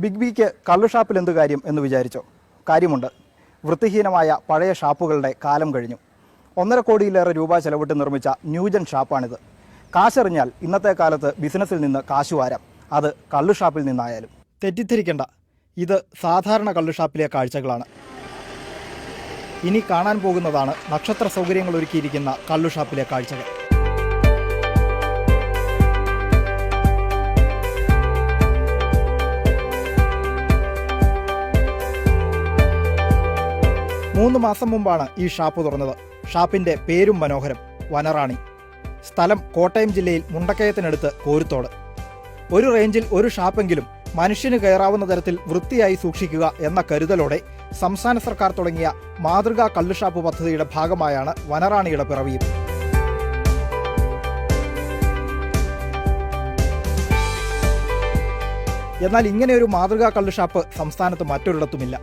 Big ബിക്ക് കള്ളുഷാപ്പിൽ എന്ത് കാര്യം എന്ന് വിചാരിച്ചോ? കാര്യമുണ്ട്. വൃത്തിഹീനമായ പഴയ ഷാപ്പുകളുടെ കാലം കഴിഞ്ഞു. 1.5 കോടിയിലേറെ രൂപ ചെലവിട്ട് നിർമ്മിച്ച ന്യൂജൻ ഷാപ്പാണിത്. കാശെറിഞ്ഞാൽ ഇന്നത്തെ കാലത്ത് ബിസിനസ്സിൽ നിന്ന് കാശു വാരാം, അത് കള്ളുഷാപ്പിൽ നിന്നായാലും. തെറ്റിദ്ധരിക്കേണ്ട, ഇത് സാധാരണ കള്ളുഷാപ്പിലെ കാഴ്ചകളാണ്. ഇനി കാണാൻ പോകുന്നതാണ് നക്ഷത്ര സൗകര്യങ്ങൾ ഒരുക്കിയിരിക്കുന്ന കള്ളുഷാപ്പിലെ കാഴ്ചകൾ. മൂന്ന് മാസം മുമ്പാണ് ഈ ഷാപ്പ് തുറന്നത്. ഷാപ്പിന്റെ പേരും മനോഹരം, വനറാണി. സ്ഥലം കോട്ടയം ജില്ലയിൽ മുണ്ടക്കയത്തിനടുത്ത് കോരുത്തോട്. ഒരു റേഞ്ചിൽ ഒരു ഷാപ്പെങ്കിലും മനുഷ്യന് കയറാവുന്ന തരത്തിൽ വൃത്തിയായി സൂക്ഷിക്കുക എന്ന കരുതലോടെ സംസ്ഥാന സർക്കാർ തുടങ്ങിയ മാതൃകാ കള്ളുഷാപ്പ് പദ്ധതിയുടെ ഭാഗമായാണ് വനറാണിയുടെ പിറവിയും. എന്നാൽ ഇങ്ങനെയൊരു മാതൃകാ കള്ളുഷാപ്പ് സംസ്ഥാനത്ത് മറ്റൊരിടത്തുമില്ല.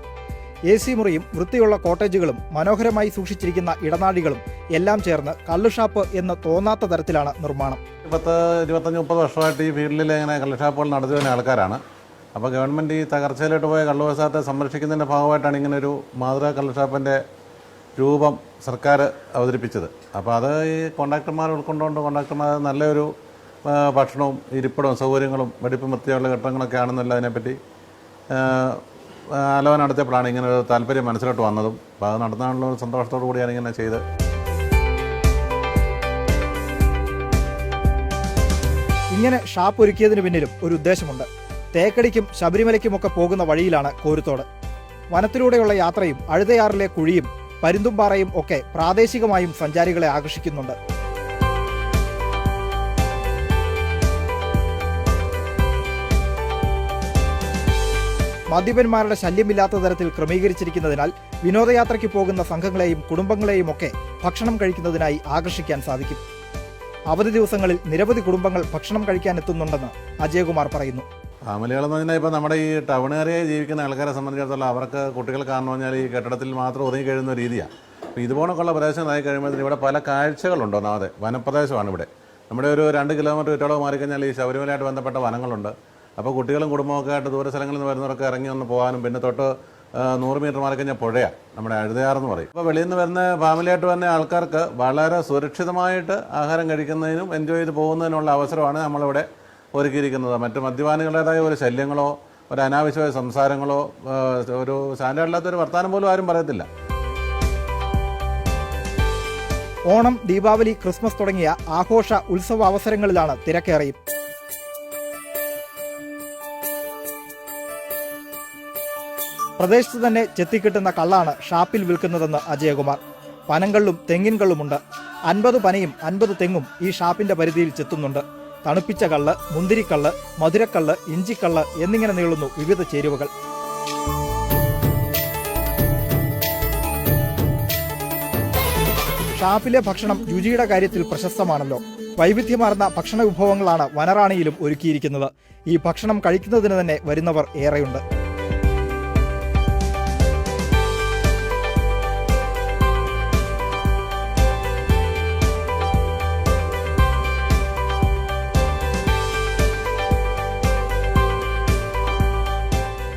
AC മുറിയും വൃത്തിയുള്ള കോട്ടേജുകളും മനോഹരമായി സൂക്ഷിച്ചിരിക്കുന്ന ഇടനാഴികളും എല്ലാം ചേർന്ന് കള്ളുഷാപ്പ് എന്ന് തോന്നാത്ത തരത്തിലാണ് നിർമ്മാണം. 25-30 വർഷമായിട്ട് ഈ ഫീൽഡിൽ ഇങ്ങനെ കള്ളുഷാപ്പുകൾ നടത്തി വരുന്ന ആൾക്കാരാണ്. അപ്പോൾ ഗവൺമെൻറ് ഈ തകർച്ചയിലോട്ട് പോയ കള്ളു വ്യവസായത്തെ സംരക്ഷിക്കുന്നതിൻ്റെ ഭാഗമായിട്ടാണ് ഇങ്ങനൊരു മാതൃകാ കള്ളുഷാപ്പിൻ്റെ രൂപം സർക്കാർ അവതരിപ്പിച്ചത്. അപ്പോൾ അത് ഈ കോൺട്രാക്ടർമാർ ഉൾക്കൊണ്ടുകൊണ്ട് കോൺട്രാക്ടർമാർ നല്ലൊരു ഭക്ഷണവും ഇരിപ്പിടവും സൗകര്യങ്ങളും വെടിപ്പും വൃത്തിയുള്ള ഘട്ടങ്ങളൊക്കെ ആണെന്നല്ല അതിനെപ്പറ്റി ആലോചന നടത്തിയപ്പോഴാണ് ഇങ്ങനെ ഒരു താല്പര്യം മനസ്സിലോട്ട് വന്നതും. അപ്പോൾ അത് നടത്താനുള്ള ഒരു സന്തോഷത്തോടു കൂടിയാണ് ഇങ്ങനെ ചെയ്ത്. ഇങ്ങനെ ഷാപ്പ് ഒരുക്കിയതിന് പിന്നിലും ഒരു ഉദ്ദേശമുണ്ട്. തേക്കടിക്കും ശബരിമലയ്ക്കുമൊക്കെ പോകുന്ന വഴിയിലാണ് കോരുത്തോട്. വനത്തിലൂടെയുള്ള യാത്രയും അഴുതയാറിലെ കുഴിയും പരുന്തുംപാറയും ഒക്കെ പ്രാദേശികമായും സഞ്ചാരികളെ ആകർഷിക്കുന്നുണ്ട്. മദ്യപന്മാരുടെ ശല്യമില്ലാത്ത തരത്തിൽ ക്രമീകരിച്ചിരിക്കുന്നതിനാൽ വിനോദയാത്രയ്ക്ക് പോകുന്ന സംഘങ്ങളെയും കുടുംബങ്ങളെയും ഒക്കെ ഭക്ഷണം കഴിക്കുന്നതിനായി ആകർഷിക്കാൻ സാധിക്കും. അവധി ദിവസങ്ങളിൽ നിരവധി കുടുംബങ്ങൾ ഭക്ഷണം കഴിക്കാൻ എത്തുന്നുണ്ടെന്ന് അജയകുമാർ പറയുന്നു. ഫാമിലികളെന്ന് പറഞ്ഞാൽ ഇപ്പോൾ നമ്മുടെ ഈ ടൗൺ ഏരിയയിൽ ജീവിക്കുന്ന ആൾക്കാരെ സംബന്ധിച്ചിടത്തോളം അവർക്ക് കുട്ടികൾ കാരണം പറഞ്ഞാൽ ഈ കെട്ടിടത്തിൽ മാത്രം ഒതുങ്ങി കഴിയുന്ന രീതിയാണ്. അപ്പോൾ ഇതുപോലൊക്കെയുള്ള പ്രദേശങ്ങളായി കഴിയുമ്പോഴത്തേന് ഇവിടെ പല കാഴ്ചകളുണ്ട്. ഒന്നാമത് വനപ്രദേശമാണ് ഇവിടെ. നമ്മുടെ ഒരു 2 കിലോമീറ്റർ ചുറ്റളവ് മാറിക്കഴിഞ്ഞാൽ ഈ ശബരിമലയായിട്ട് ബന്ധപ്പെട്ട വനങ്ങളുണ്ട്. അപ്പോൾ കുട്ടികളും കുടുംബമൊക്കെ ആയിട്ട് ദൂര സ്ഥലങ്ങളിൽ നിന്ന് വരുന്നവരൊക്കെ ഇറങ്ങി ഒന്ന് പോകാനും പിന്നെ തൊട്ട് 100 മീറ്റർ മാറി കഴിഞ്ഞാൽ പുഴയാണ്, നമ്മുടെ അഴുതയാറെന്ന് പറയും. അപ്പോൾ വെളിയിൽ നിന്ന് വരുന്ന ഫാമിലിയായിട്ട് വരുന്ന ആൾക്കാർക്ക് വളരെ സുരക്ഷിതമായിട്ട് ആഹാരം കഴിക്കുന്നതിനും എൻജോയ് ചെയ്ത് പോകുന്നതിനുള്ള അവസരമാണ് നമ്മളിവിടെ ഒരുക്കിയിരിക്കുന്നത്. മറ്റ് മദ്യപാനികളുടേതായ ഒരു ശല്യങ്ങളോ ഒരു അനാവശ്യമായ സംസാരങ്ങളോ ഒരു സ്റ്റാൻഡേർഡില്ലാത്തൊരു വർത്തമാനം പോലും ആരും പറയത്തില്ല. ഓണം, ദീപാവലി, ക്രിസ്മസ് തുടങ്ങിയ ആഘോഷ ഉത്സവ അവസരങ്ങളിലാണ് തിരക്കേറിയും. പ്രദേശത്ത് തന്നെ ചെത്തിക്കിട്ടുന്ന കള്ളാണ് ഷാപ്പിൽ വിൽക്കുന്നതെന്ന് അജയകുമാർ. പനങ്കള്ളും തെങ്ങിൻ കള്ളുമുണ്ട്. 50 പനയും 50 തെങ്ങും ഈ ഷാപ്പിന്റെ പരിധിയിൽ ചെത്തുന്നുണ്ട്. തണുപ്പിച്ച കള്ള്, മുന്തിരിക്കള്ള്, മധുരക്കള്ള്, ഇഞ്ചിക്കള്ള് എന്നിങ്ങനെ നീളുന്നു വിവിധ ചേരുവകൾ. ഷാപ്പിലെ ഭക്ഷണം രുചിയുടെ കാര്യത്തിൽ പ്രശസ്തമാണല്ലോ. വൈവിധ്യമാർന്ന ഭക്ഷണ വിഭവങ്ങളാണ് വനറാണിയിലും ഒരുക്കിയിരിക്കുന്നത്. ഈ ഭക്ഷണം കഴിക്കുന്നതിന് തന്നെ വരുന്നവർ ഏറെയുണ്ട്.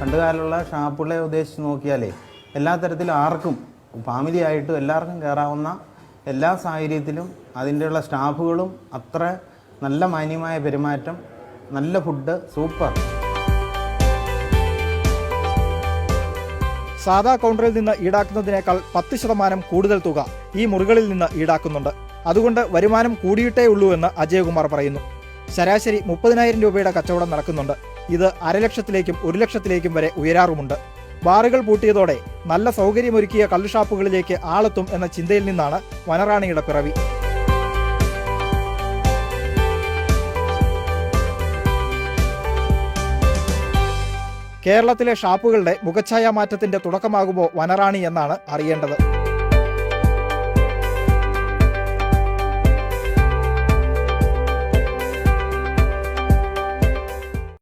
പണ്ടുകാലമുള്ള ഷാപ്പുകളെ ഉദ്ദേശിച്ച് നോക്കിയാലേ എല്ലാ തരത്തിലും ആർക്കും ഫാമിലി ആയിട്ടും എല്ലാവർക്കും കയറാവുന്ന എല്ലാ സാഹചര്യത്തിലും അതിൻ്റെയുള്ള സ്റ്റാഫുകളും അത്ര നല്ല മാന്യമായ പെരുമാറ്റം, നല്ല ഫുഡ്, സൂപ്പർ. സാധാ കൗണ്ടറിൽ നിന്ന് ഈടാക്കുന്നതിനേക്കാൾ 10% കൂടുതൽ തുക ഈ മുറികളിൽ നിന്ന് ഈടാക്കുന്നുണ്ട്. അതുകൊണ്ട് വരുമാനം കൂടിയിട്ടേ ഉള്ളൂ എന്ന് അജയകുമാർ പറയുന്നു. ശരാശരി 30,000 രൂപയുടെ കച്ചവടം നടക്കുന്നുണ്ട്. ഇത് 500,000-ലേക്കും 1,00,000-ലേക്കും വരെ ഉയരാറുമുണ്ട്. ബാറുകൾ പൂട്ടിയതോടെ നല്ല സൗകര്യമൊരുക്കിയ കള്ളുഷാപ്പുകളിലേക്ക് ആളെത്തും എന്ന ചിന്തയിൽ നിന്നാണ് വനറാണിയുടെ പിറവി. കേരളത്തിലെ ഷാപ്പുകളുടെ മുഖച്ഛായാ മാറ്റത്തിന്റെ തുടക്കമാകുമോ വനറാണി എന്നാണ് അറിയേണ്ടത്.